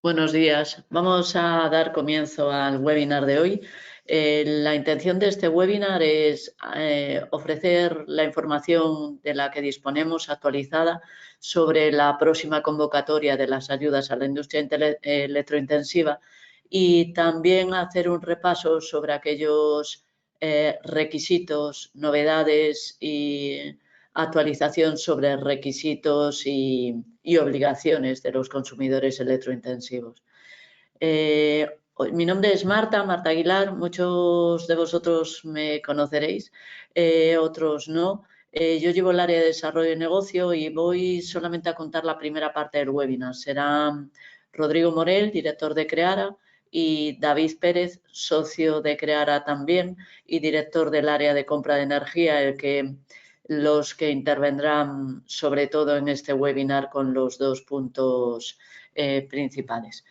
Buenos días. Vamos a dar comienzo al webinar de hoy. La intención de este webinar es ofrecer la información de la que disponemos actualizada sobre la próxima convocatoria de las ayudas a la industria electrointensiva y también hacer un repaso sobre aquellos requisitos, novedades y actualización sobre requisitos y obligaciones de los consumidores electrointensivos. Mi nombre es Marta Aguilar, muchos de vosotros me conoceréis, otros no. Yo llevo el área de desarrollo de negocio y voy solamente a contar la primera parte del webinar. Será Rodrigo Morel, director de Creara, y David Pérez, socio de Creara también y director del área de compra de energía, los que intervendrán sobre todo en este webinar con los dos puntos principales.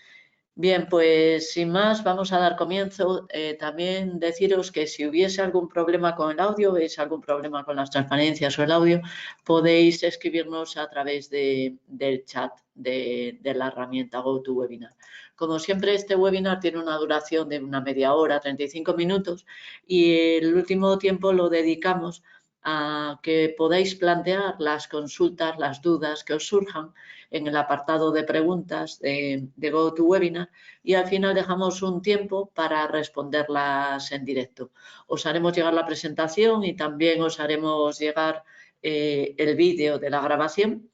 Bien, pues sin más vamos a dar comienzo. También deciros que si hubiese algún problema con el audio, veis algún problema con las transparencias o el audio, podéis escribirnos a través del chat de la herramienta GoToWebinar. Como siempre, este webinar tiene una duración de una media hora, 35 minutos, y el último tiempo lo dedicamos a que podáis plantear las consultas, las dudas que os surjan en el apartado de preguntas de GoToWebinar y al final dejamos un tiempo para responderlas en directo. Os haremos llegar la presentación y también os haremos llegar el vídeo de la grabación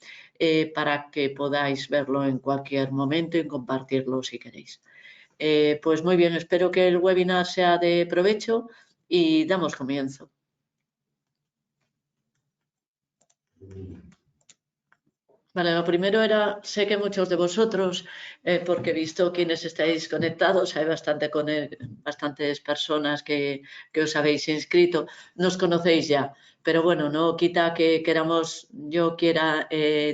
para que podáis verlo en cualquier momento y compartirlo si queréis. Pues muy bien, espero que el webinar sea de provecho y damos comienzo. Vale, lo primero era, sé que muchos de vosotros, porque he visto quienes estáis conectados, hay bastantes personas que os habéis inscrito, nos conocéis ya, pero bueno, no quita que yo quiera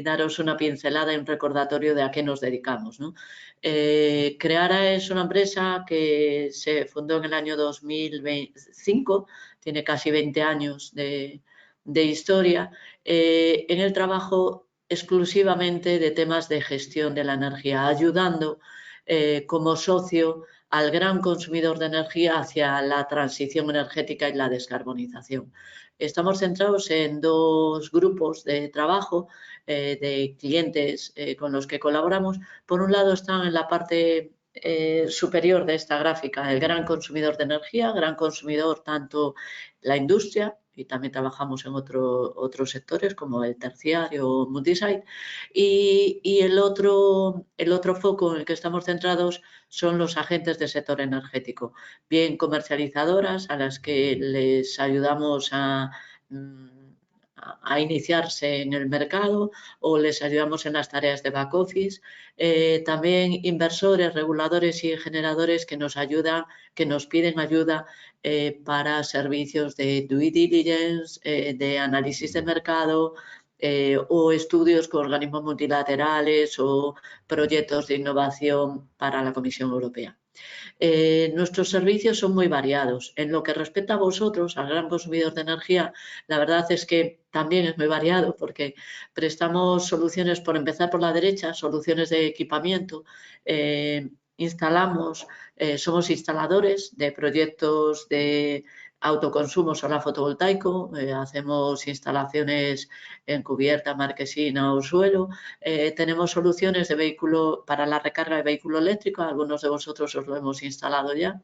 daros una pincelada y un recordatorio de a qué nos dedicamos, ¿no? Creara es una empresa que se fundó en el año 2005, tiene casi 20 años de historia, en el trabajo exclusivamente de temas de gestión de la energía, ayudando como socio al gran consumidor de energía hacia la transición energética y la descarbonización. Estamos centrados en dos grupos de trabajo de clientes con los que colaboramos. Por un lado están en la parte superior de esta gráfica el gran consumidor de energía, gran consumidor tanto la industria, y también trabajamos en otros sectores como el terciario o multisite, y el otro foco en el que estamos centrados son los agentes del sector energético, bien comercializadoras a las que les ayudamos a iniciarse en el mercado o les ayudamos en las tareas de back office, también inversores, reguladores y generadores que nos piden ayuda para servicios de due diligence, de análisis de mercado o estudios con organismos multilaterales o proyectos de innovación para la Comisión Europea. Nuestros servicios son muy variados. En lo que respecta a vosotros, al gran consumidor de energía, la verdad es que también es muy variado porque prestamos soluciones, por empezar por la derecha, soluciones de equipamiento, somos instaladores de proyectos de autoconsumo solar fotovoltaico, hacemos instalaciones en cubierta, marquesina o suelo, tenemos soluciones de vehículo para la recarga de vehículo eléctrico, algunos de vosotros os lo hemos instalado ya,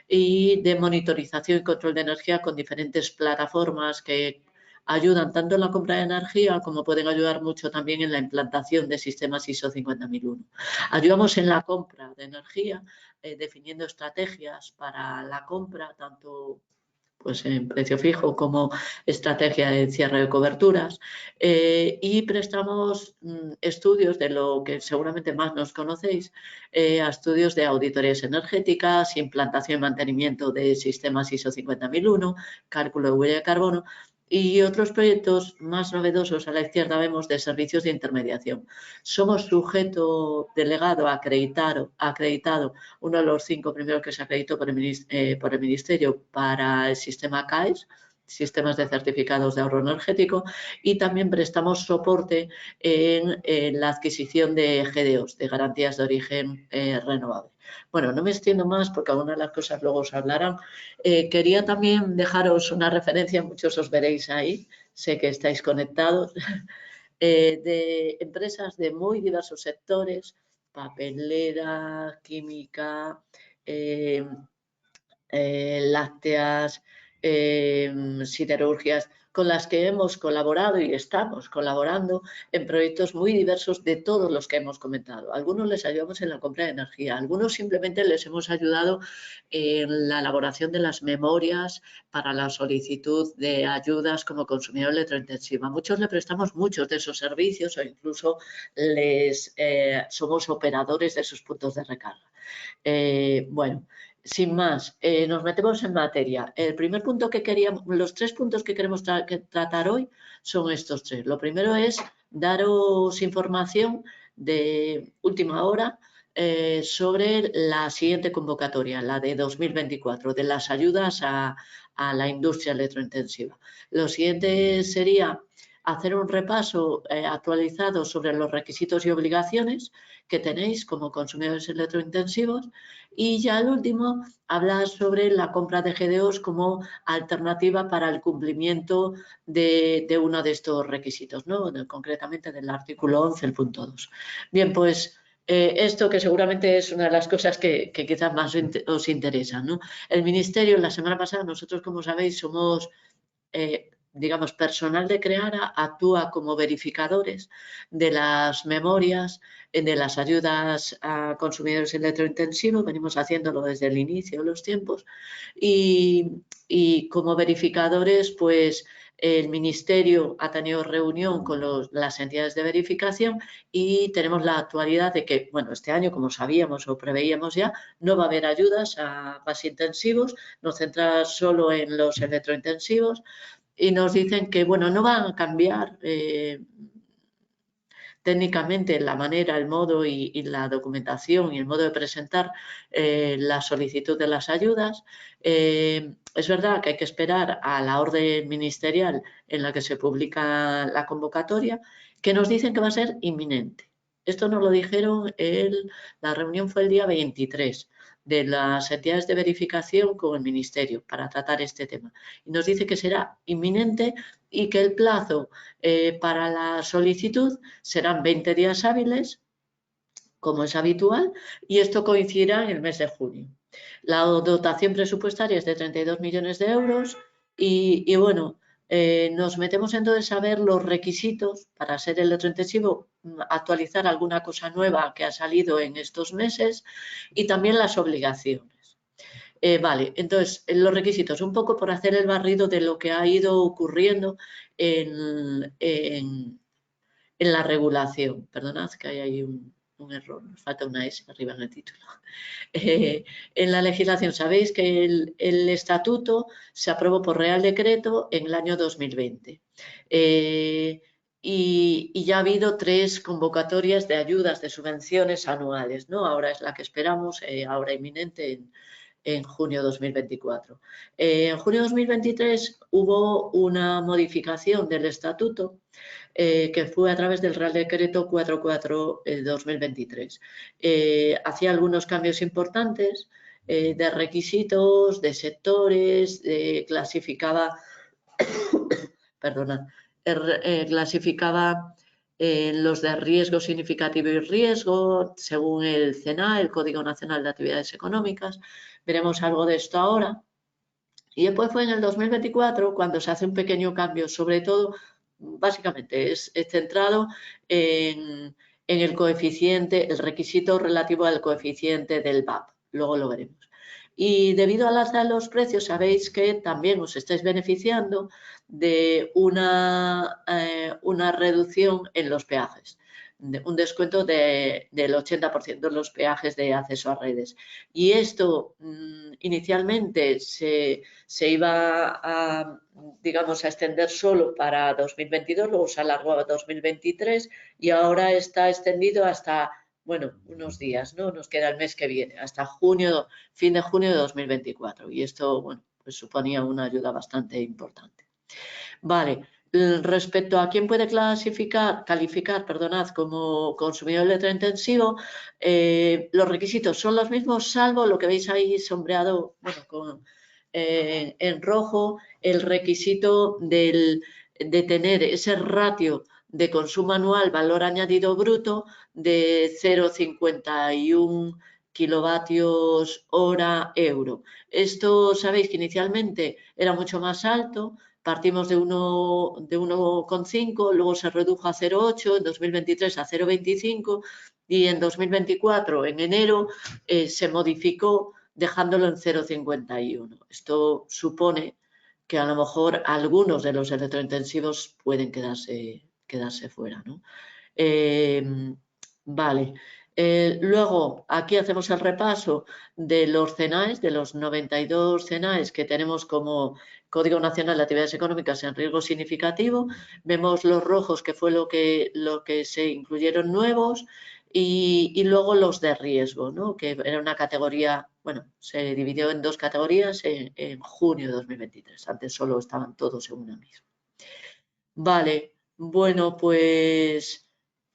y de monitorización y control de energía con diferentes plataformas que ayudan tanto en la compra de energía como pueden ayudar mucho también en la implantación de sistemas ISO 50001. Ayudamos en la compra de energía, definiendo estrategias para la compra, tanto pues en precio fijo como estrategia de cierre de coberturas, y prestamos estudios de lo que seguramente más nos conocéis, a estudios de auditorías energéticas, implantación y mantenimiento de sistemas ISO 50001, cálculo de huella de carbono y otros proyectos más novedosos. A la izquierda vemos de servicios de intermediación. Somos sujeto delegado acreditado, uno de los 5 primeros que se acreditó por el Ministerio para el sistema CAES, sistemas de certificados de ahorro energético, y también prestamos soporte en la adquisición de GDOs, de garantías de origen renovable. Bueno, no me extiendo más porque algunas de las cosas luego os hablarán. Quería también dejaros una referencia, muchos os veréis ahí, sé que estáis conectados, de empresas de muy diversos sectores, papelera, química, lácteas, siderurgias, con las que hemos colaborado y estamos colaborando en proyectos muy diversos de todos los que hemos comentado. Algunos les ayudamos en la compra de energía, algunos simplemente les hemos ayudado en la elaboración de las memorias para la solicitud de ayudas como consumidor electrointensivo. A muchos le prestamos muchos de esos servicios o incluso somos operadores de sus puntos de recarga. Bueno, sin más, nos metemos en materia. El primer punto que queríamos, los 3 puntos que queremos tratar hoy son estos 3. Lo primero es daros información de última hora sobre la siguiente convocatoria, la de 2024, de las ayudas a la industria electrointensiva. Lo siguiente sería hacer un repaso actualizado sobre los requisitos y obligaciones que tenéis como consumidores electrointensivos, y ya al último hablar sobre la compra de GDOs como alternativa para el cumplimiento de uno de estos requisitos, ¿no? Concretamente del artículo 11, el punto 2. Bien, pues esto que seguramente es una de las cosas que quizás más os interesa, ¿no? El Ministerio, la semana pasada, nosotros, como sabéis, somos digamos, personal de Creara actúa como verificadores de las memorias, de las ayudas a consumidores electrointensivos. Venimos haciéndolo desde el inicio de los tiempos, y como verificadores, pues el Ministerio ha tenido reunión con las entidades de verificación y tenemos la actualidad de que, bueno, este año, como sabíamos o preveíamos ya, no va a haber ayudas a más intensivos, nos centramos solo en los electrointensivos. Y nos dicen que, bueno, no van a cambiar técnicamente la manera, el modo y la documentación y el modo de presentar la solicitud de las ayudas. Es verdad que hay que esperar a la orden ministerial en la que se publica la convocatoria, que nos dicen que va a ser inminente. Esto nos lo dijeron, la reunión fue el día 23 de las entidades de verificación con el Ministerio para tratar este tema. Y nos dice que será inminente y que el plazo para la solicitud serán 20 días hábiles, como es habitual, y esto coincidirá en el mes de junio. La dotación presupuestaria es de 32 millones de euros y bueno, nos metemos entonces a ver los requisitos para ser electrointensivo, actualizar alguna cosa nueva que ha salido en estos meses y también las obligaciones. Vale, entonces los requisitos, un poco por hacer el barrido de lo que ha ido ocurriendo en la regulación. Perdonad que hay ahí un error, nos falta una S arriba en el título. En la legislación, sabéis que el estatuto se aprobó por Real Decreto en el año 2020. Y ya ha habido 3 convocatorias de ayudas, de subvenciones anuales, ¿no? Ahora es la que esperamos, ahora inminente, en junio 2024. En junio 2023 hubo una modificación del estatuto que fue a través del Real Decreto 44/2023. Hacía algunos cambios importantes de requisitos, de sectores, clasificaba, perdona, clasificaba los de riesgo significativo y riesgo según el CNA, el Código Nacional de Actividades Económicas. Veremos algo de esto ahora. Y después fue en el 2024 cuando se hace un pequeño cambio, sobre todo, básicamente es centrado en el coeficiente, el requisito relativo al coeficiente del VAP. Luego lo veremos. Y debido al alza de los precios, sabéis que también os estáis beneficiando de una reducción en los peajes, un descuento del 80% de los peajes de acceso a redes. Y esto inicialmente se iba a, digamos, a extender solo para 2022, luego se alargó a 2023 y ahora está extendido hasta, bueno, unos días, ¿no? Nos queda el mes que viene, hasta junio, fin de junio de 2024. Y esto, bueno, pues suponía una ayuda bastante importante. Vale, respecto a quién puede calificar, como consumidor electrointensivo, los requisitos son los mismos, salvo lo que veis ahí sombreado, bueno, en rojo, el requisito de tener ese ratio de consumo anual, valor añadido bruto, de 0,51 kilovatios hora euro. Esto sabéis que inicialmente era mucho más alto. Partimos de 1,5, luego se redujo a 0,8, en 2023 a 0,25 y en 2024, en enero, se modificó dejándolo en 0,51. Esto supone que a lo mejor algunos de los electrointensivos pueden quedarse fuera, ¿no? Vale. Luego, aquí hacemos el repaso de los CENAES, de los 92 CENAES que tenemos como Código Nacional de Actividades Económicas en Riesgo Significativo. Vemos los rojos, que fue lo que se incluyeron nuevos, y luego los de riesgo, ¿no? Que era una categoría, bueno, se dividió en dos categorías en junio de 2023. Antes solo estaban todos en una misma. Vale, bueno, pues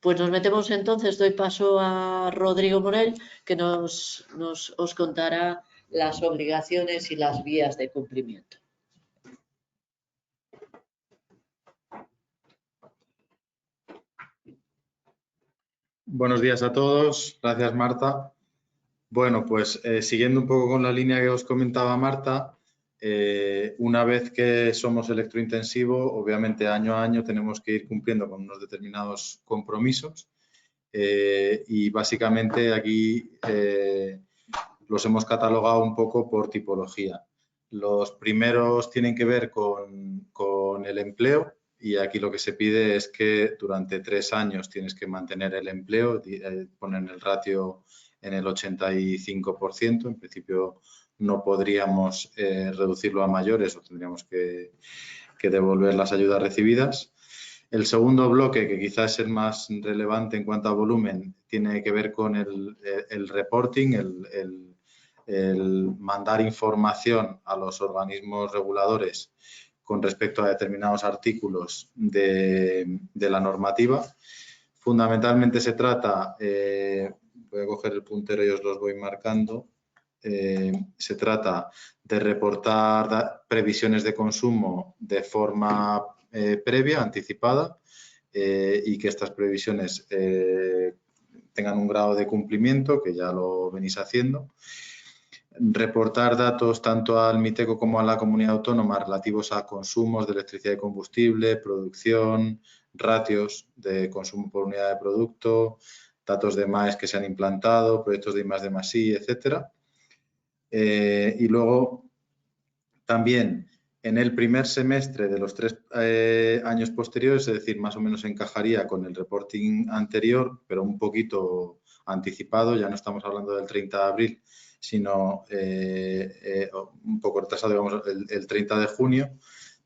nos metemos entonces. Doy paso a Rodrigo Morell, que os contará las obligaciones y las vías de cumplimiento. Buenos días a todos. Gracias, Marta. Bueno, pues siguiendo un poco con la línea que os comentaba Marta, una vez que somos electrointensivos, obviamente año a año tenemos que ir cumpliendo con unos determinados compromisos y básicamente aquí los hemos catalogado un poco por tipología. Los primeros tienen que ver con el empleo y aquí lo que se pide es que durante 3 años tienes que mantener el empleo, ponen el ratio en el 85%, en principio no podríamos reducirlo a mayores o tendríamos que devolver las ayudas recibidas. El segundo bloque, que quizás es el más relevante en cuanto a volumen, tiene que ver con el reporting, el mandar información a los organismos reguladores con respecto a determinados artículos de la normativa. Fundamentalmente se trata, voy a coger el puntero y os los voy marcando, se trata de reportar previsiones de consumo de forma previa, anticipada, y que estas previsiones tengan un grado de cumplimiento, que ya lo venís haciendo. Reportar datos tanto al MITECO como a la comunidad autónoma relativos a consumos de electricidad y combustible, producción, ratios de consumo por unidad de producto, datos de MAES que se han implantado, proyectos de I+D+I, etcétera. Y luego también en el primer semestre de los 3 años posteriores, es decir, más o menos encajaría con el reporting anterior, pero un poquito anticipado, ya no estamos hablando del 30 de abril, sino un poco retrasado, digamos, el 30 de junio,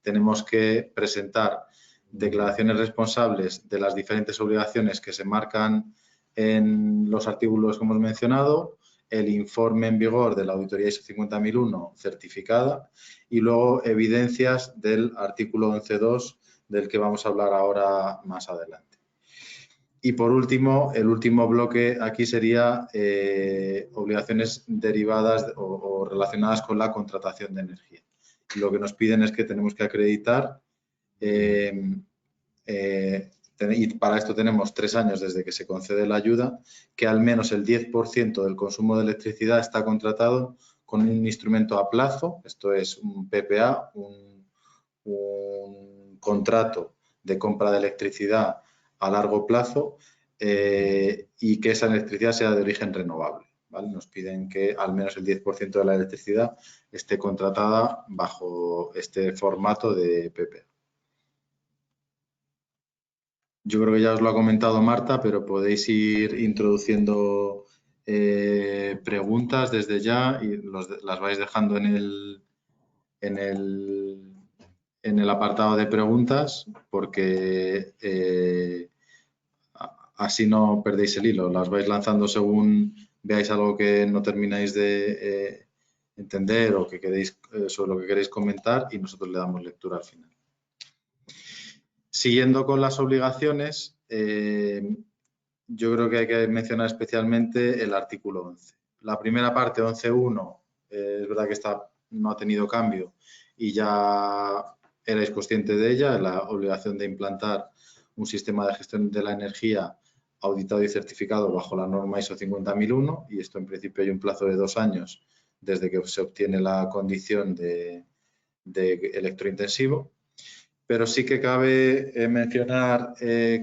tenemos que presentar declaraciones responsables de las diferentes obligaciones que se marcan en los artículos que hemos mencionado, el informe en vigor de la auditoría ISO 50001 certificada y luego evidencias del artículo 11.2 del que vamos a hablar ahora más adelante. Y por último, el último bloque aquí sería obligaciones derivadas o relacionadas con la contratación de energía. Lo que nos piden es que tenemos que acreditar y para esto tenemos 3 años desde que se concede la ayuda, que al menos el 10% del consumo de electricidad está contratado con un instrumento a plazo, esto es un PPA, un contrato de compra de electricidad a largo plazo y que esa electricidad sea de origen renovable, ¿vale? Nos piden que al menos el 10% de la electricidad esté contratada bajo este formato de PPA. Yo creo que ya os lo ha comentado Marta, pero podéis ir introduciendo preguntas desde ya y las vais dejando en el apartado de preguntas porque así no perdéis el hilo. Las vais lanzando según veáis algo que no termináis de entender o que queréis, sobre lo que queréis comentar, y nosotros le damos lectura al final. Siguiendo con las obligaciones, yo creo que hay que mencionar especialmente el artículo 11. La primera parte, 11.1, es verdad que esta no ha tenido cambio y ya erais conscientes de ella, la obligación de implantar un sistema de gestión de la energía auditado y certificado bajo la norma ISO 50001, y esto en principio hay un plazo de 2 años desde que se obtiene la condición de electrointensivo. Pero sí que cabe mencionar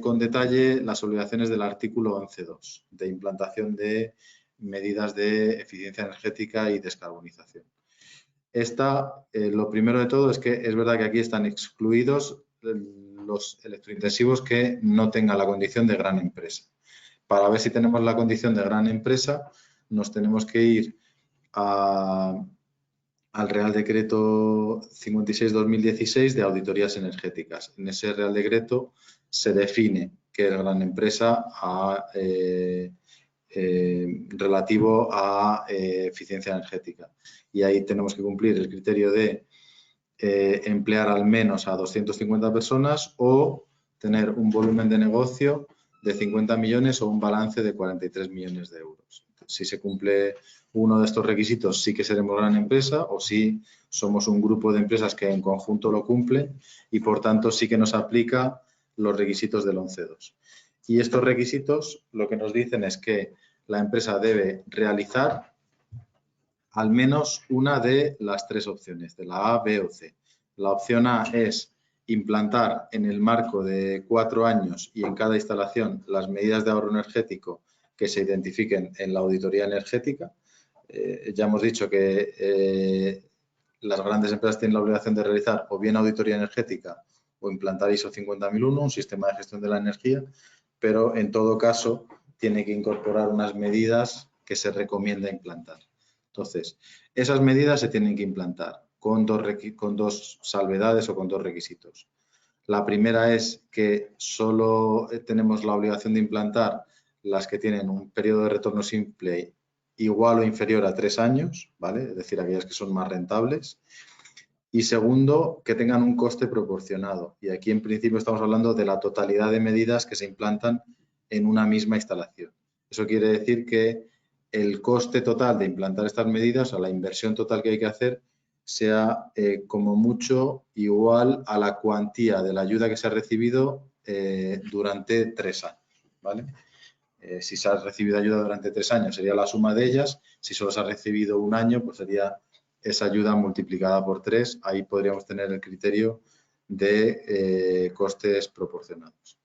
con detalle las obligaciones del artículo 11.2 de implantación de medidas de eficiencia energética y descarbonización. Lo primero de todo es que es verdad que aquí están excluidos los electrointensivos que no tengan la condición de gran empresa. Para ver si tenemos la condición de gran empresa, nos tenemos que ir al Real Decreto 56/2016 de auditorías energéticas. En ese Real Decreto se define que es gran empresa relativo a eficiencia energética. Y ahí tenemos que cumplir el criterio de emplear al menos a 250 personas o tener un volumen de negocio de 50 millones o un balance de 43 millones de euros. Si se cumple uno de estos requisitos, sí que seremos gran empresa, o si somos un grupo de empresas que en conjunto lo cumplen y, por tanto, sí que nos aplica los requisitos del 11.2. Y estos requisitos lo que nos dicen es que la empresa debe realizar al menos una de las 3 opciones, de la A, B o C. La opción A es implantar en el marco de 4 años y en cada instalación las medidas de ahorro energético que se identifiquen en la auditoría energética. Ya hemos dicho que las grandes empresas tienen la obligación de realizar o bien auditoría energética o implantar ISO 50001, un sistema de gestión de la energía, pero en todo caso tiene que incorporar unas medidas que se recomienda implantar. Entonces, esas medidas se tienen que implantar con dos salvedades o con 2 requisitos. La primera es que solo tenemos la obligación de implantar las que tienen un periodo de retorno simple igual o inferior a 3 años, ¿vale? Es decir, aquellas que son más rentables. Y segundo, que tengan un coste proporcionado. Y aquí, en principio, estamos hablando de la totalidad de medidas que se implantan en una misma instalación. Eso quiere decir que el coste total de implantar estas medidas, o la inversión total que hay que hacer, sea como mucho igual a la cuantía de la ayuda que se ha recibido durante 3 años, ¿vale? Si se ha recibido ayuda durante 3 años sería la suma de ellas, si solo se ha recibido 1 año, pues sería esa ayuda multiplicada por 3, ahí podríamos tener el criterio de costes proporcionados.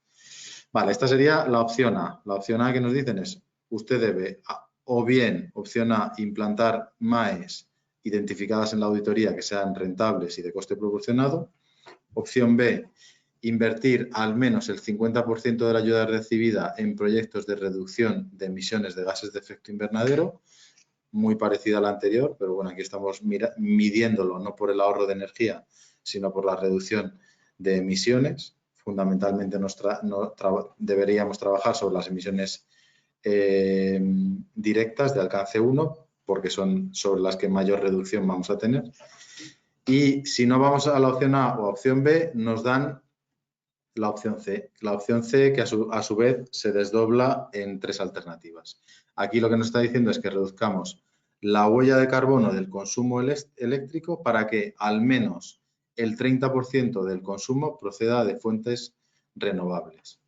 Vale, esta sería la opción A. La opción A que nos dicen es, usted debe, o bien, opción A, implantar MAEs identificadas en la auditoría que sean rentables y de coste proporcionado. Opción B, invertir al menos el 50% de la ayuda recibida en proyectos de reducción de emisiones de gases de efecto invernadero, muy parecida a la anterior, pero bueno, aquí estamos midiéndolo no por el ahorro de energía, sino por la reducción de emisiones. Fundamentalmente deberíamos trabajar sobre las emisiones directas de alcance 1, porque son sobre las que mayor reducción vamos a tener. Y si no vamos a la opción A o a opción B, nos dan la opción C. La opción C que a su vez se desdobla en 3 alternativas. Aquí lo que nos está diciendo es que reduzcamos la huella de carbono del consumo eléctrico para que al menos el 30% del consumo proceda de fuentes renovables.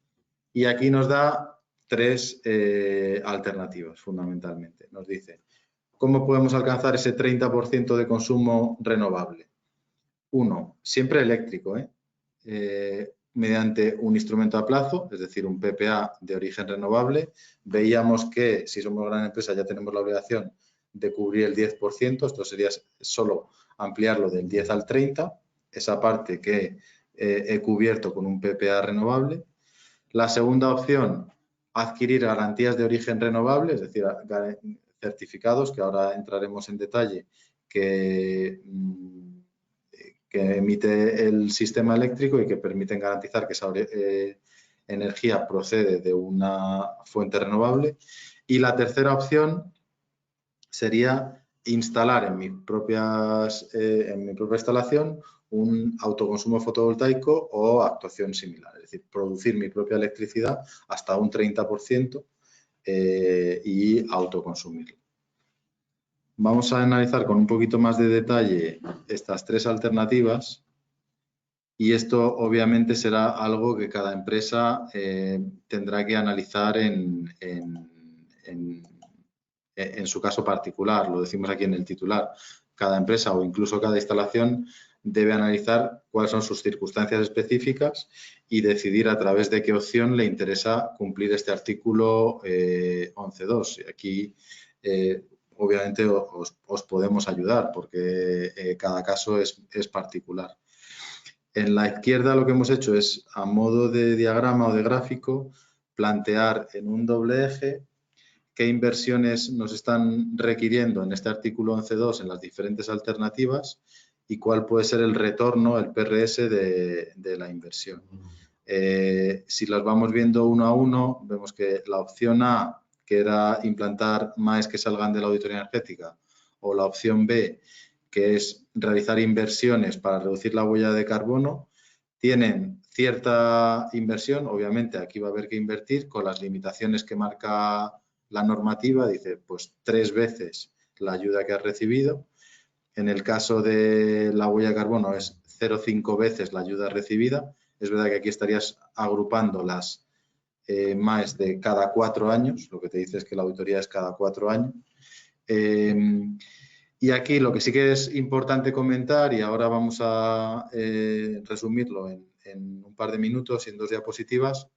Y aquí nos da 3 alternativas fundamentalmente. Nos dice, ¿cómo podemos alcanzar ese 30% de consumo renovable? 1, siempre eléctrico, mediante un instrumento a plazo, es decir, un PPA de origen renovable. Veíamos que si somos gran empresa ya tenemos la obligación de cubrir el 10%, esto sería solo ampliarlo del 10 al 30, esa parte que he cubierto con un PPA renovable. La segunda opción, adquirir garantías de origen renovable, es decir, certificados, que ahora entraremos en detalle, que emite el sistema eléctrico y que permiten garantizar que esa energía procede de una fuente renovable. Y la tercera opción sería instalar en mi propia instalación un autoconsumo fotovoltaico o actuación similar, es decir, producir mi propia electricidad hasta un 30% y autoconsumirla. Vamos a analizar con un poquito más de detalle estas tres alternativas y esto obviamente será algo que cada empresa tendrá que analizar en su caso particular, lo decimos aquí en el titular. Cada empresa o incluso cada instalación debe analizar cuáles son sus circunstancias específicas y decidir a través de qué opción le interesa cumplir este artículo 11.2. Aquí, obviamente, os podemos ayudar porque cada caso es particular. En la izquierda lo que hemos hecho es, a modo de diagrama o de gráfico, plantear en un doble eje qué inversiones nos están requiriendo en este artículo 11.2 en las diferentes alternativas y cuál puede ser el retorno, el PRS de la inversión. Si las vamos viendo uno a uno, vemos que la opción A, que era implantar MAEs que salgan de la auditoría energética, o la opción B, que es realizar inversiones para reducir la huella de carbono, tienen cierta inversión. Obviamente aquí va a haber que invertir con las limitaciones que marca la normativa, dice pues 3 veces la ayuda que has recibido. En el caso de la huella de carbono es 0,5 veces la ayuda recibida. Es verdad que aquí estarías agrupando las MAEs de cada 4 años, lo que te dice es que la auditoría es cada 4 años. Y aquí lo que sí que es importante comentar, y ahora vamos a resumirlo en un par de minutos y en 2 diapositivas,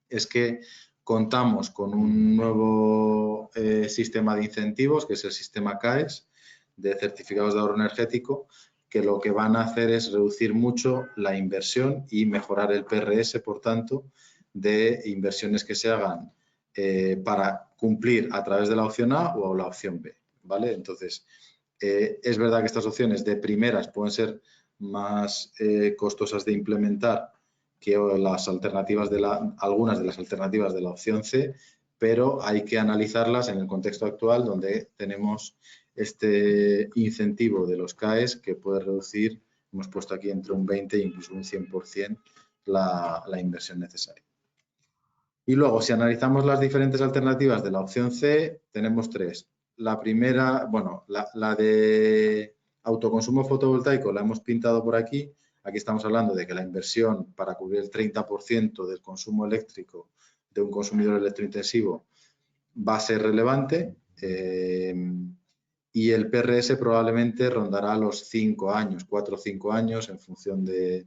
es que contamos con un nuevo sistema de incentivos, que es el sistema CAES, de certificados de ahorro energético, que lo que van a hacer es reducir mucho la inversión y mejorar el PRS, por tanto, de inversiones que se hagan para cumplir a través de la opción A o la opción B, ¿vale? Entonces, es verdad que estas opciones de primeras pueden ser más costosas de implementar que las alternativas algunas de las alternativas de la opción C, pero hay que analizarlas en el contexto actual donde tenemos este incentivo de los CAES que puede reducir, hemos puesto aquí entre un 20 e incluso un 100% la inversión necesaria. Y luego, si analizamos las diferentes alternativas de la opción C, tenemos 3. La primera, bueno, la de autoconsumo fotovoltaico la hemos pintado por aquí. Aquí estamos hablando de que la inversión para cubrir el 30% del consumo eléctrico de un consumidor electrointensivo va a ser relevante y el PRS probablemente rondará los 5 años, 4 o 5 años en función de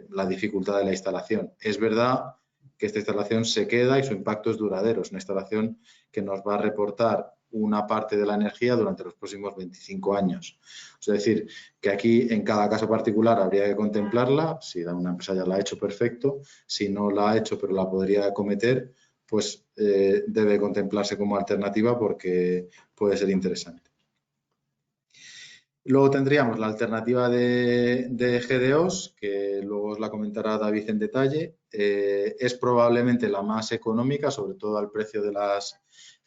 la dificultad de la instalación. Es verdad que esta instalación se queda y su impacto es duradero. Es una instalación que nos va a reportar una parte de la energía durante los próximos 25 años. Es decir, que aquí en cada caso particular habría que contemplarla. Si una empresa ya la ha hecho, perfecto. Si no la ha hecho, pero la podría acometer, pues debe contemplarse como alternativa porque puede ser interesante. Luego tendríamos la alternativa de GDOs, que luego os la comentará David en detalle. Es probablemente la más económica, sobre todo al precio de las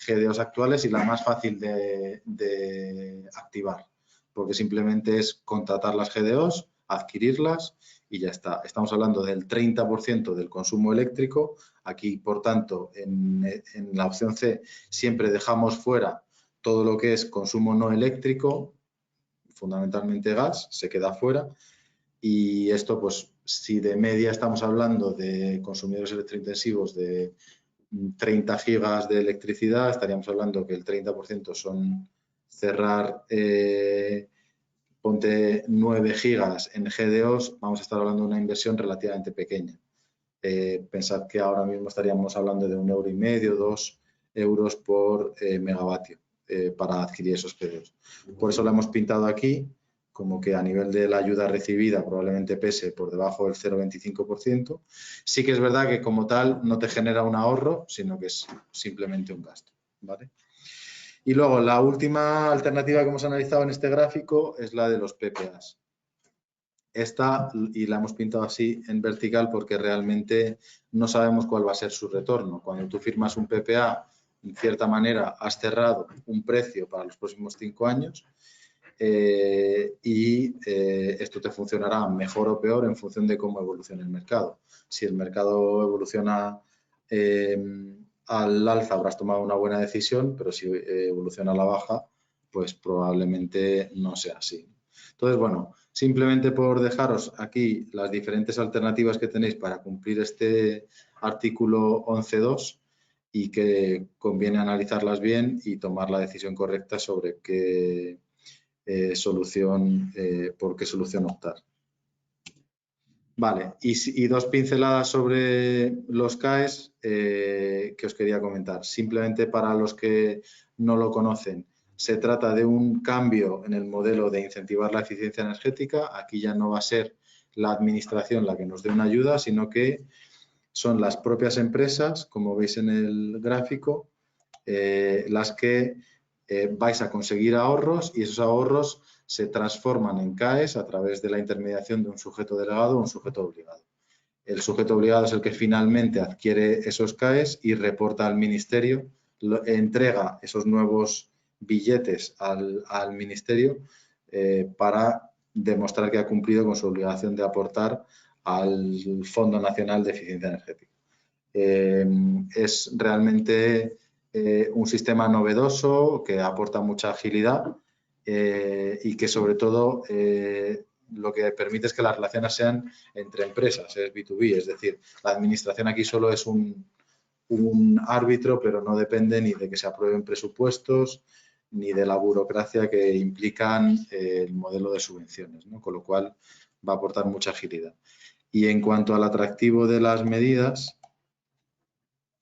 GDOs actuales, y la más fácil de activar, porque simplemente es contratar las GDOs, adquirirlas y ya está. Estamos hablando del 30% del consumo eléctrico. Aquí, por tanto, en la opción C siempre dejamos fuera todo lo que es consumo no eléctrico, fundamentalmente gas, se queda fuera. Y esto, pues, si de media estamos hablando de consumidores electrointensivos de 30 gigas de electricidad, estaríamos hablando que el 30% son cerrar, ponte 9 gigas en GDOs, vamos a estar hablando de una inversión relativamente pequeña. Pensad que ahora mismo estaríamos hablando de 1,5 €, 2 euros por megavatio para adquirir esos GDOs. Por eso lo hemos pintado aquí como que a nivel de la ayuda recibida probablemente pese por debajo del 0,25%. Sí que es verdad que como tal no te genera un ahorro, sino que es simplemente un gasto, ¿vale? Y luego la última alternativa que hemos analizado en este gráfico es la de los PPAs. Esta, y la hemos pintado así en vertical porque realmente no sabemos cuál va a ser su retorno. Cuando tú firmas un PPA en cierta manera, has cerrado un precio para los próximos 5 años esto te funcionará mejor o peor en función de cómo evolucione el mercado. Si el mercado evoluciona al alza, habrás tomado una buena decisión, pero si evoluciona a la baja, pues probablemente no sea así. Entonces, bueno, simplemente por dejaros aquí las diferentes alternativas que tenéis para cumplir este artículo 11.2 y que conviene analizarlas bien y tomar la decisión correcta sobre qué por qué solución optar. Vale, y 2 pinceladas sobre los CAEs que os quería comentar. Simplemente para los que no lo conocen, se trata de un cambio en el modelo de incentivar la eficiencia energética. Aquí ya no va a ser la administración la que nos dé una ayuda, sino que son las propias empresas, como veis en el gráfico, las que vais a conseguir ahorros y esos ahorros se transforman en CAEs a través de la intermediación de un sujeto delegado o un sujeto obligado. El sujeto obligado es el que finalmente adquiere esos CAEs y reporta al Ministerio, entrega esos nuevos billetes al Ministerio para demostrar que ha cumplido con su obligación de aportar al Fondo Nacional de Eficiencia Energética. Es realmente un sistema novedoso que aporta mucha agilidad y que sobre todo lo que permite es que las relaciones sean entre empresas, es B2B, es decir, la administración aquí solo es un árbitro, pero no depende ni de que se aprueben presupuestos ni de la burocracia que implican el modelo de subvenciones, ¿no? Con lo cual va a aportar mucha agilidad. Y en cuanto al atractivo de las medidas,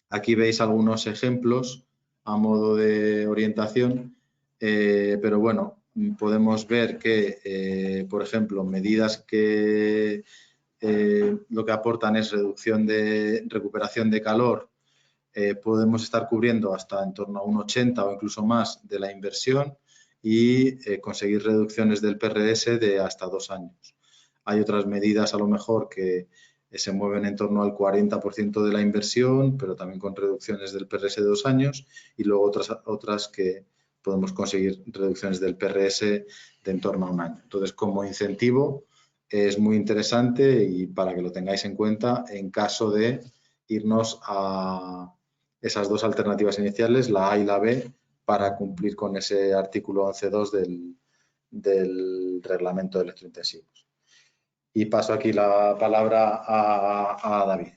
aquí veis algunos ejemplos a modo de orientación, pero bueno, podemos ver que, por ejemplo, medidas que lo que aportan es recuperación de calor, podemos estar cubriendo hasta en torno a un 80 o incluso más de la inversión y conseguir reducciones del PRS de hasta 2 años. Hay otras medidas a lo mejor que se mueven en torno al 40% de la inversión, pero también con reducciones del PRS de 2 años y luego otras que podemos conseguir reducciones del PRS de en torno a 1 año. Entonces, como incentivo, es muy interesante y para que lo tengáis en cuenta en caso de irnos a esas 2 alternativas iniciales, la A y la B, para cumplir con ese artículo 11.2 del reglamento de electrointensivos. Y paso aquí la palabra a David.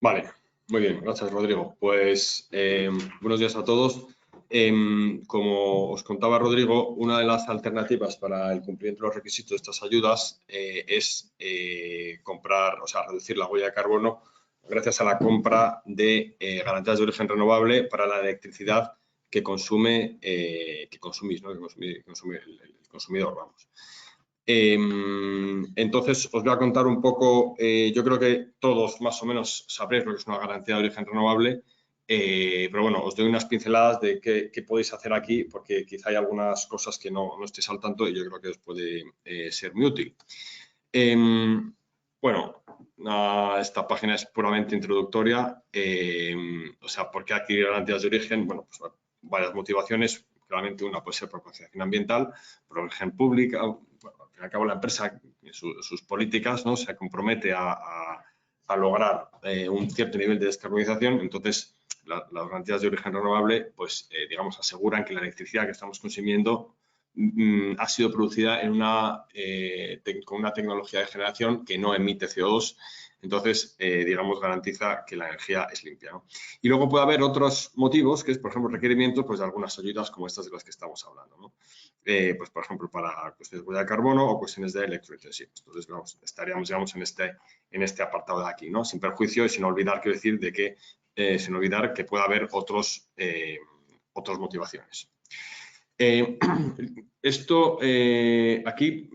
Vale, muy bien, gracias Rodrigo. Pues buenos días a todos. Como os contaba Rodrigo, una de las alternativas para el cumplimiento de los requisitos de estas ayudas es comprar, o sea, reducir la huella de carbono gracias a la compra de garantías de origen renovable para la electricidad que consume, que consumís, ¿no? que consume el consumidor, vamos. Entonces, os voy a contar un poco, yo creo que todos más o menos sabréis lo que es una garantía de origen renovable, pero bueno, os doy unas pinceladas de qué podéis hacer aquí, porque quizá hay algunas cosas que no estéis al tanto y yo creo que os puede ser muy útil. Bueno, esta página es puramente introductoria, o sea, ¿por qué adquirir garantías de origen? Bueno, pues varias motivaciones. Claramente una puede ser por concienciación ambiental, por origen pública. Bueno, al fin y al cabo la empresa, sus políticas, ¿no? Se compromete a lograr un cierto nivel de descarbonización. Entonces, las garantías de origen renovable, pues, digamos, aseguran que la electricidad que estamos consumiendo ha sido producida en con una tecnología de generación que no emite CO2. Entonces, digamos, garantiza que la energía es limpia, ¿no? Y luego puede haber otros motivos, que es, por ejemplo, requerimientos pues, de algunas ayudas como estas de las que estamos hablando, ¿no? Pues, por ejemplo, para cuestiones de huella de carbono o cuestiones de electrointensivos. Entonces, vamos, estaríamos, digamos, en este apartado de aquí, ¿no? Sin perjuicio y sin olvidar, quiero decir, de que, sin olvidar que puede haber otras motivaciones. Esto, aquí,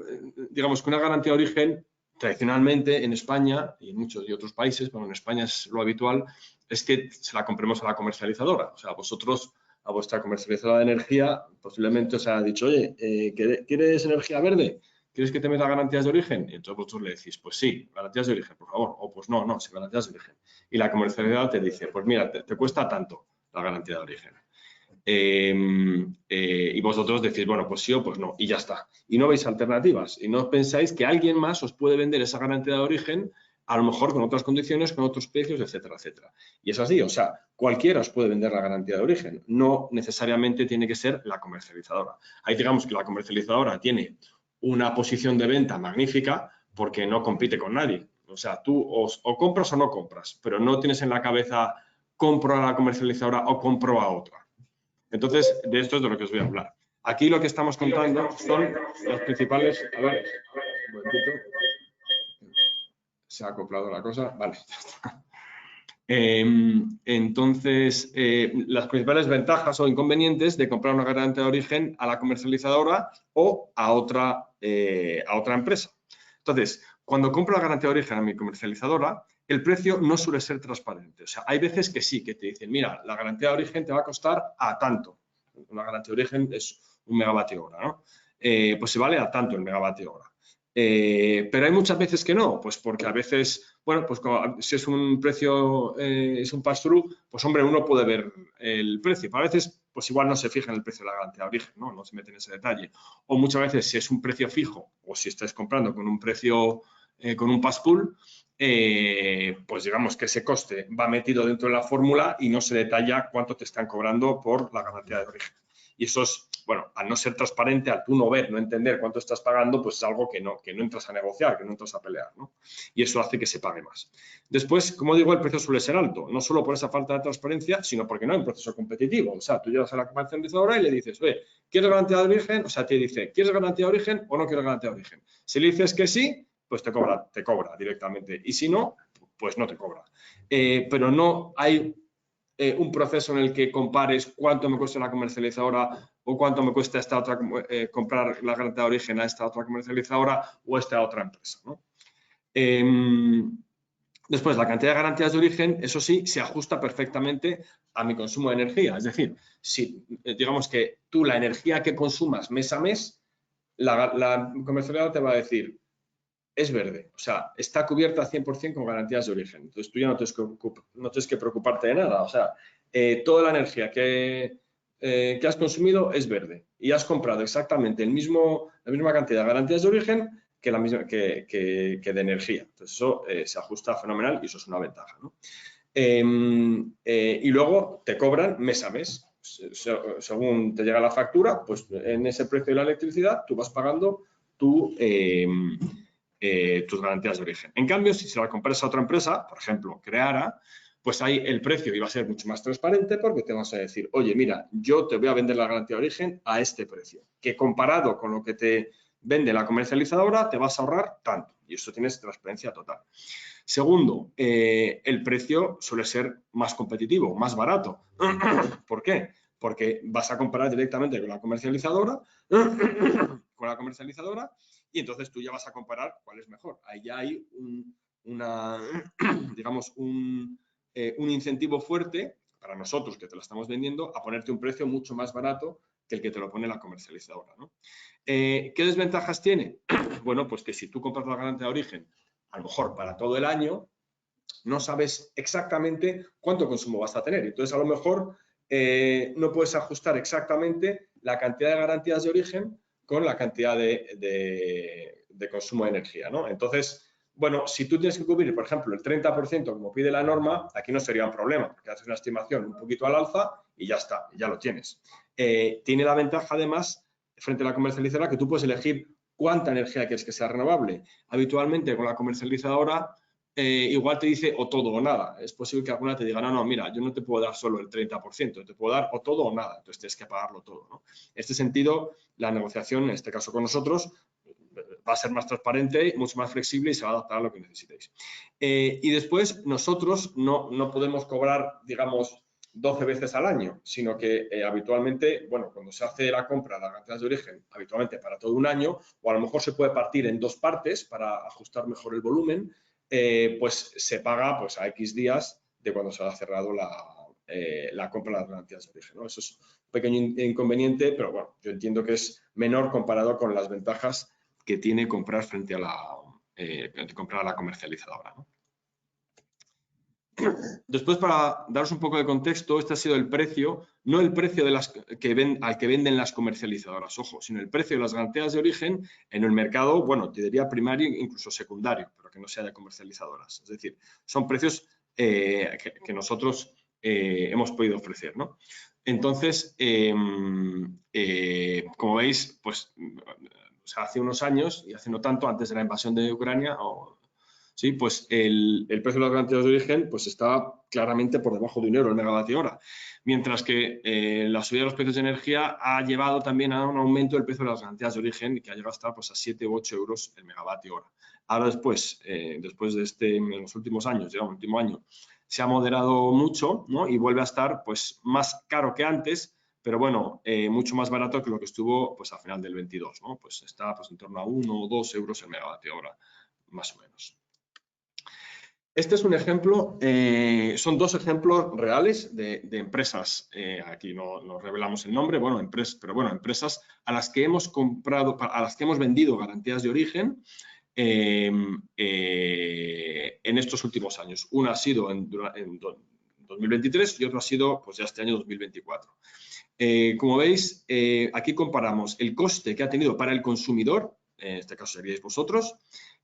digamos que una garantía de origen, tradicionalmente en España y en muchos de otros países, bueno, en España es lo habitual, es que se la compremos a la comercializadora. O sea, vosotros a vuestra comercializadora de energía, posiblemente os haya dicho, oye, ¿quieres energía verde? ¿Quieres que te meta garantías de origen? Y entonces vosotros le decís, pues sí, garantías de origen, por favor. O pues no, sí, garantías de origen. Y la comercializadora te dice, pues mira, te cuesta tanto la garantía de origen. Y vosotros decís, bueno, pues sí o pues no, y ya está. Y no veis alternativas. Y no pensáis que alguien más os puede vender esa garantía de origen, a lo mejor con otras condiciones, con otros precios, etcétera, etcétera. Y es así, o sea, cualquiera os puede vender la garantía de origen. No necesariamente tiene que ser la comercializadora. Ahí digamos que la comercializadora tiene una posición de venta magnífica porque no compite con nadie. O sea, tú o compras o no compras, pero no tienes en la cabeza compro a la comercializadora o compro a otra. Entonces, de esto es de lo que os voy a hablar. Aquí lo que estamos contando son las principales... A ver, un momentito. Se ha acoplado la cosa. Vale, ya está. Entonces, las principales ventajas o inconvenientes de comprar una garantía de origen a la comercializadora o a otra empresa. Entonces, cuando compro la garantía de origen a mi comercializadora, el precio no suele ser transparente. O sea, hay veces que sí, que te dicen, mira, la garantía de origen te va a costar a tanto. Una garantía de origen es 1 megavatio hora, ¿no? Pues se vale a tanto el megavatio hora. Pero hay muchas veces que no, pues porque a veces, bueno, pues si es un precio, es un pass-through, pues hombre, uno puede ver el precio. Pero a veces, pues igual no se fija en el precio de la garantía de origen, ¿no? No se mete en ese detalle. O muchas veces, si es un precio fijo o si estáis comprando con un precio, con un pass-pool, pues digamos que ese coste va metido dentro de la fórmula y no se detalla cuánto te están cobrando por la garantía de origen. Y eso es, bueno, al no ser transparente, al tú no ver, no entender cuánto estás pagando, pues es algo que no entras a negociar, que no entras a pelear, ¿no? Y eso hace que se pague más. Después, como digo, el precio suele ser alto, no solo por esa falta de transparencia, sino porque no hay un proceso competitivo. O sea, tú llegas a la comercializadora y le dices, oye, ¿quieres garantía de origen? O sea, te dice, ¿quieres garantía de origen o no quieres garantía de origen? Si le dices que sí, pues te cobra directamente. Y si no, pues no te cobra. Pero no hay un proceso en el que compares cuánto me cuesta la comercializadora o cuánto me cuesta esta otra comprar la garantía de origen a esta otra comercializadora o a esta otra empresa, ¿no? Después, la cantidad de garantías de origen, eso sí, se ajusta perfectamente a mi consumo de energía. Es decir, si digamos que tú la energía que consumas mes a mes, la comercializadora te va a decir, es verde, o sea, está cubierta 100% con garantías de origen. Entonces, tú ya no tienes que preocuparte de nada. O sea, toda la energía que has consumido es verde y has comprado exactamente la misma cantidad de garantías de origen que de energía. Entonces, eso se ajusta fenomenal y eso es una ventaja, ¿no? Y luego te cobran mes a mes. Según te llega la factura, pues en ese precio de la electricidad tú vas pagando tus garantías de origen. En cambio, si se la compras a otra empresa, por ejemplo, Creara, pues ahí el precio iba a ser mucho más transparente porque te vas a decir, oye, mira, yo te voy a vender la garantía de origen a este precio, que comparado con lo que te vende la comercializadora, te vas a ahorrar tanto. Y eso tienes transparencia total. Segundo, el precio suele ser más competitivo, más barato. ¿Por qué? Porque vas a comparar directamente con la comercializadora, y entonces tú ya vas a comparar cuál es mejor. Ahí ya hay digamos, un incentivo fuerte para nosotros que te lo estamos vendiendo a ponerte un precio mucho más barato que el que te lo pone la comercializadora, ¿no? ¿Qué desventajas tiene? Bueno, pues que si tú compras la garantía de origen, a lo mejor para todo el año, no sabes exactamente cuánto consumo vas a tener. Entonces, a lo mejor no puedes ajustar exactamente la cantidad de garantías de origen con la cantidad de consumo de energía, ¿no? Entonces, bueno, si tú tienes que cubrir, por ejemplo, el 30% como pide la norma, aquí no sería un problema, porque haces una estimación un poquito al alza y ya está, ya lo tienes. Tiene la ventaja, además, frente a la comercializadora, que tú puedes elegir cuánta energía quieres que sea renovable. Habitualmente, con la comercializadora, igual te dice o todo o nada. Es posible que alguna te diga, no, mira, yo no te puedo dar solo el 30%, te puedo dar o todo o nada, entonces tienes que pagarlo todo, ¿no? En este sentido, la negociación, en este caso con nosotros, va a ser más transparente, mucho más flexible y se va a adaptar a lo que necesitéis. Y después, nosotros no podemos cobrar, digamos, 12 veces al año, sino que habitualmente, bueno, cuando se hace la compra de las garantías de origen, habitualmente para todo un año, o a lo mejor se puede partir en 2 partes para ajustar mejor el volumen, pues se paga pues, a X días de cuando se ha cerrado la compra de las garantías de origen, ¿no? Eso es un pequeño inconveniente, pero bueno, yo entiendo que es menor comparado con las ventajas que tiene comprar frente a comprar a la comercializadora, ¿no? Después, para daros un poco de contexto, este ha sido el precio, no el precio al que venden las comercializadoras, ojo, sino el precio de las garantías de origen en el mercado, bueno, te diría primario e incluso secundario, pero que no sea de comercializadoras. Es decir, son precios que nosotros hemos podido ofrecer, ¿no? Entonces, como veis, pues o sea, hace unos años y hace no tanto, antes de la invasión de Ucrania, sí, pues el precio de las garantías de origen pues estaba claramente por debajo de €1 el megavatio hora, mientras que la subida de los precios de energía ha llevado también a un aumento del precio de las garantías de origen, que ha llegado a estar pues, a 7 u 8 euros el megavatio hora. Ahora después de en los últimos años, digamos, el último año, se ha moderado mucho, ¿no? Y vuelve a estar pues más caro que antes, pero bueno, mucho más barato que lo que estuvo pues a final del 22, ¿no? Pues está pues en torno a 1 o 2 euros el megavatio hora, más o menos. Este es un ejemplo, son dos ejemplos reales de empresas, aquí no revelamos el nombre, bueno, empresas a las que hemos comprado, a las que hemos vendido garantías de origen en estos últimos años. Una ha sido en 2023 y otra ha sido pues ya este año 2024. Como veis, aquí comparamos el coste que ha tenido para el consumidor, en este caso seríais vosotros,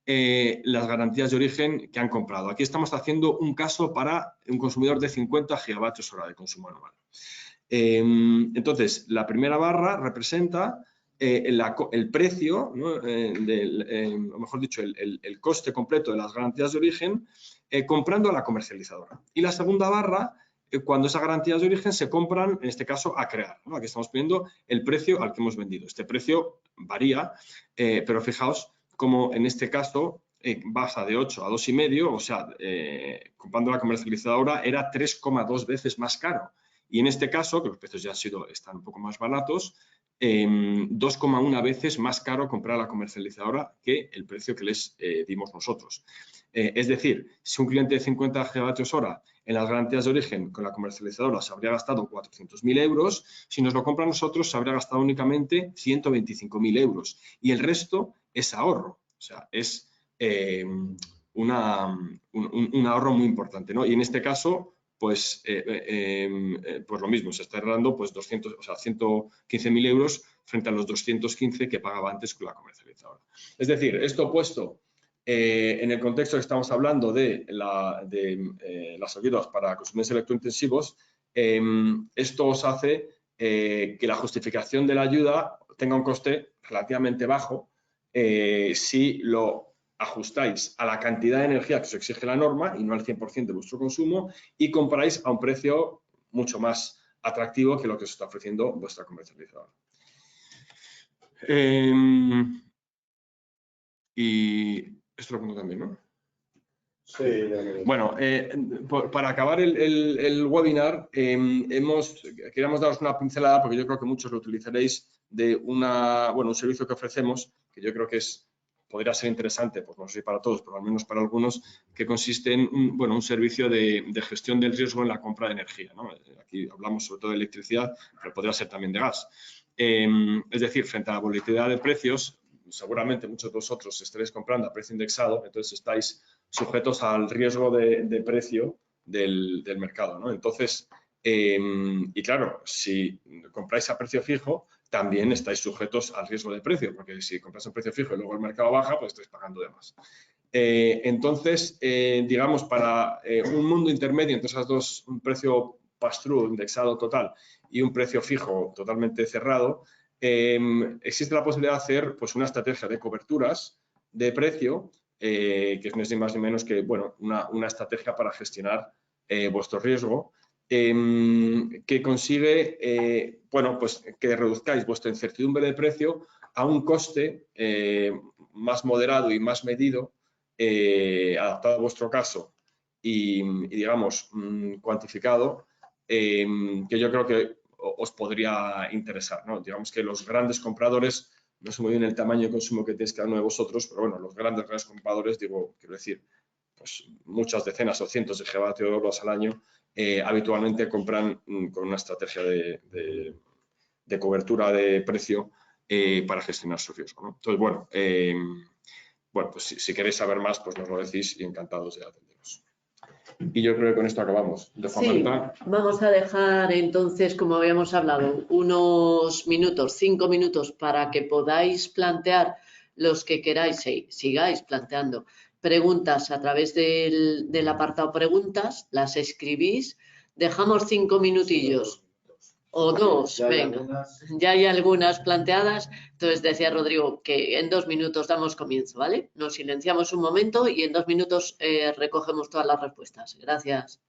las garantías de origen que han comprado. Aquí estamos haciendo un caso para un consumidor de 50 gigavatios hora de consumo anual. Entonces, la primera barra representa el precio, ¿no? O mejor dicho, el coste completo de las garantías de origen comprando a la comercializadora. Y la segunda barra, cuando esas garantías de origen se compran, en este caso, a crear, ¿no? Aquí estamos poniendo el precio al que hemos vendido. Este precio varía, pero fijaos como en este caso baja de 8 a 2,5, o sea, comprando la comercializadora era 3,2 veces más caro. Y en este caso, que los precios ya están un poco más baratos, 2,1 veces más caro comprar a la comercializadora que el precio que les dimos nosotros. Es decir, si un cliente de 50 gigavatios hora en las garantías de origen con la comercializadora se habría gastado 400.000 euros, si nos lo compra a nosotros se habría gastado únicamente 125.000 euros. Y el resto es ahorro, o sea, es un ahorro muy importante, ¿no? Y en este caso, pues lo mismo, se está ahorrando pues 115.000 euros frente a los 215 que pagaba antes con la comercializadora. Es decir, esto puesto en el contexto que estamos hablando de las ayudas para consumidores electrointensivos, esto os hace que la justificación de la ayuda tenga un coste relativamente bajo si lo ajustáis a la cantidad de energía que os exige la norma y no al 100% de vuestro consumo y compráis a un precio mucho más atractivo que lo que os está ofreciendo vuestra comercializadora. Y esto lo pongo también, ¿no? Sí. Bueno, para acabar el webinar, queríamos daros una pincelada, porque yo creo que muchos lo utilizaréis, de un servicio que ofrecemos, que yo creo que podría ser interesante, pues no sé si para todos, pero al menos para algunos, que consiste en un servicio de gestión del riesgo en la compra de energía, ¿no? Aquí hablamos sobre todo de electricidad, pero podría ser también de gas. Es decir, frente a la volatilidad de precios, seguramente muchos de vosotros estaréis comprando a precio indexado, entonces estáis sujetos al riesgo de precio del mercado, ¿no? Entonces, y claro, si compráis a precio fijo, también estáis sujetos al riesgo de precio, porque si compráis a precio fijo y luego el mercado baja, pues estáis pagando de más. Entonces, digamos, para un mundo intermedio entre esas dos, un precio pass-through indexado total y un precio fijo totalmente cerrado, existe la posibilidad de hacer pues, una estrategia de coberturas de precio, que no es ni más ni menos que una estrategia para gestionar vuestro riesgo, que consigue pues, que reduzcáis vuestra incertidumbre de precio a un coste más moderado y más medido, adaptado a vuestro caso y digamos, cuantificado, que yo creo que os podría interesar, ¿no? Digamos que los grandes compradores, no sé muy bien el tamaño de consumo que tenéis cada uno de vosotros, pero bueno, los grandes compradores, quiero decir, pues muchas decenas o cientos de gigavatios al año, habitualmente compran con una estrategia de cobertura de precio para gestionar su riesgo, ¿no? Entonces, bueno, pues si queréis saber más, pues nos lo decís y encantados de atenderos. Y yo creo que con esto acabamos. Sí, vamos a dejar entonces, como habíamos hablado, unos minutos, 5 minutos, para que podáis plantear los que queráis y sigáis planteando preguntas a través del apartado preguntas, las escribís, dejamos 5 minutillos. O dos, venga, ya hay algunas planteadas, entonces decía Rodrigo que en 2 minutos damos comienzo, ¿vale? Nos silenciamos un momento y en 2 minutos recogemos todas las respuestas. Gracias.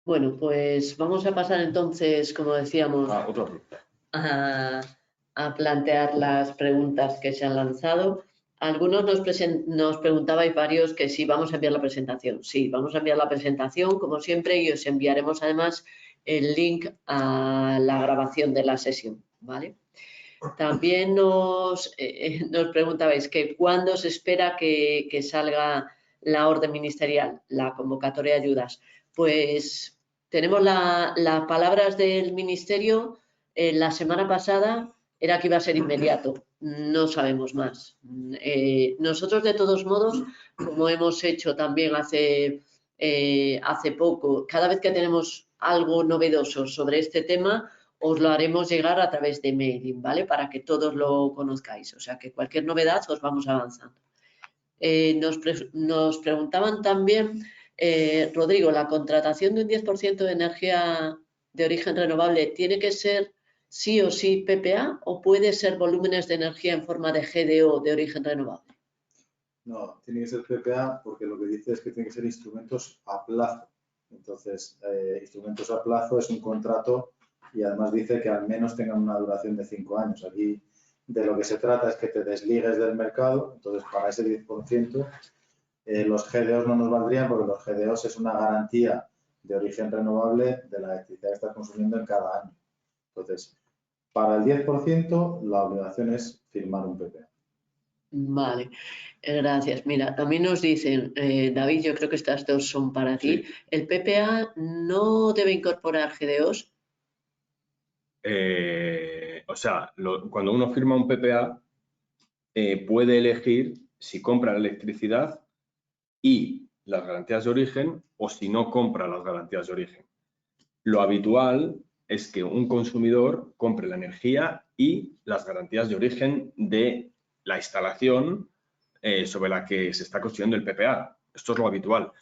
Bueno, pues vamos a pasar entonces, como decíamos, a plantear las preguntas que se han lanzado. Algunos nos preguntabais varios que sí, vamos a enviar la presentación. Sí, vamos a enviar la presentación, como siempre, y os enviaremos además el link a la grabación de la sesión, ¿vale? También nos preguntabais que cuándo se espera que salga la orden ministerial, la convocatoria de ayudas. Pues tenemos las palabras del ministerio la semana pasada, era que iba a ser inmediato, no sabemos más. Nosotros, de todos modos, como hemos hecho también hace poco, cada vez que tenemos algo novedoso sobre este tema, os lo haremos llegar a través de mailing, ¿vale? Para que todos lo conozcáis. O sea, que cualquier novedad os vamos avanzando. Nos preguntaban también, Rodrigo, ¿la contratación de un 10% de energía de origen renovable tiene que ser sí o sí PPA o puede ser volúmenes de energía en forma de GDO de origen renovable? No, tiene que ser PPA porque lo que dice es que tiene que ser instrumentos a plazo. Entonces, instrumentos a plazo es un contrato y además dice que al menos tengan una duración de 5 años. Aquí de lo que se trata es que te desligues del mercado. Entonces, para ese 10%, los GDOs no nos valdrían porque los GDOs es una garantía de origen renovable de la electricidad que estás consumiendo en cada año. Entonces, para el 10%, la obligación es firmar un PPA. Vale, gracias. Mira, también nos dicen, David, yo creo que estas dos son para ti. Sí. ¿El PPA no debe incorporar GDOs? O sea, cuando uno firma un PPA, puede elegir si compra la electricidad y las garantías de origen o si no compra las garantías de origen. Lo habitual es que un consumidor compre la energía y las garantías de origen de la instalación sobre la que se está construyendo el PPA. Esto es lo habitual.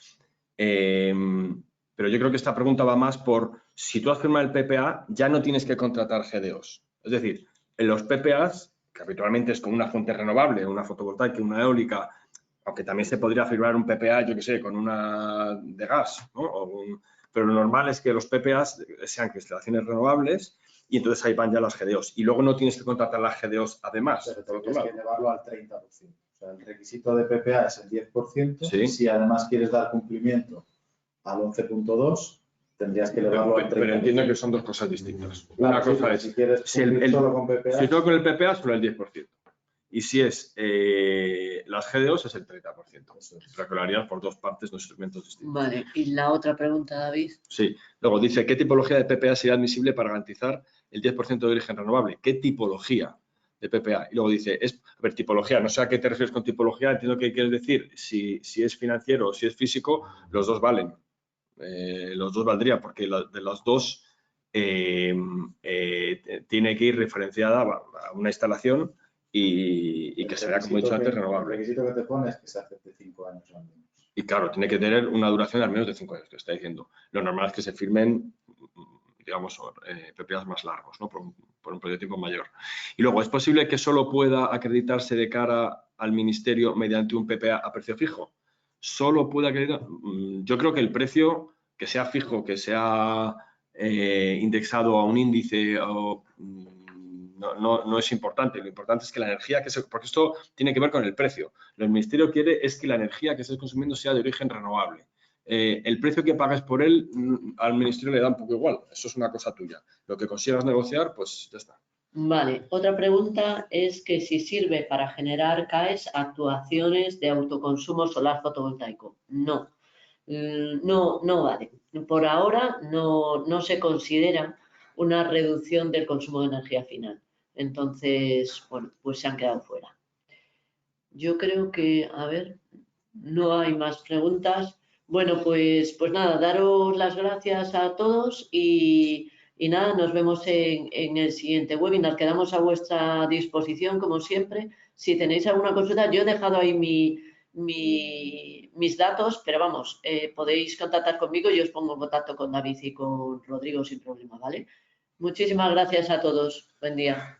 Pero yo creo que esta pregunta va más por si tú has firmado el PPA, ya no tienes que contratar GDOs. Es decir, en los PPAs, que habitualmente es con una fuente renovable, una fotovoltaica, una eólica, aunque también se podría firmar un PPA, yo que sé, con una de gas, ¿no? Pero lo normal es que los PPAs sean instalaciones renovables y entonces ahí van ya las GDOs. Y luego no tienes que contratar las GDOs además. Pero tienes que llevarlo al 30%. O sea, el requisito de PPA es el 10%. Sí. Y si además quieres dar cumplimiento al 11.2, tendrías que elevarlo al 30%. Pero entiendo que son dos cosas distintas. Claro, una cosa es, si quieres cumplir solo con PPA. Si solo con el PPA, solo el 10%. Y si es las GDOs, es el 30%. O sea, que lo harías por dos partes, dos instrumentos distintos. Vale, y la otra pregunta, David. Sí. Luego dice, ¿qué tipología de PPA sería admisible para garantizar el 10% de origen renovable? ¿Qué tipología de PPA? Y luego dice, a ver, tipología, no sé a qué te refieres con tipología, entiendo que quieres decir, si es financiero o si es físico, los dos valen. Los dos valdrían, porque de los dos tiene que ir referenciada a una instalación y que se vea, como he dicho antes, renovable. El requisito que te pone es que se acepte 5 años al menos. Y claro, tiene que tener una duración de al menos de 5 años, que está diciendo. Lo normal es que se firmen, digamos, PPAs más largos, ¿no? Por un periodo de tiempo mayor. Y luego, ¿es posible que solo pueda acreditarse de cara al Ministerio mediante un PPA a precio fijo? Solo puede acreditar. Yo creo que el precio, que sea fijo, que sea indexado a un índice, no es importante. Lo importante es que la energía porque esto tiene que ver con el precio. Lo que el Ministerio quiere es que la energía que estés consumiendo sea de origen renovable. El precio que pagues por él al Ministerio le da un poco igual. Eso es una cosa tuya. Lo que consigas negociar, pues ya está. Vale, otra pregunta es que si sirve para generar CAEs actuaciones de autoconsumo solar fotovoltaico. No, no vale. Por ahora no se considera una reducción del consumo de energía final. Entonces, bueno, pues se han quedado fuera. Yo creo que, a ver, no hay más preguntas. Bueno, pues nada, daros las gracias a todos y nada, nos vemos en el siguiente webinar. Quedamos a vuestra disposición, como siempre. Si tenéis alguna consulta, yo he dejado ahí mis datos, pero vamos, podéis contactar conmigo y os pongo en contacto con David y con Rodrigo sin problema, ¿vale? Muchísimas gracias a todos. Buen día.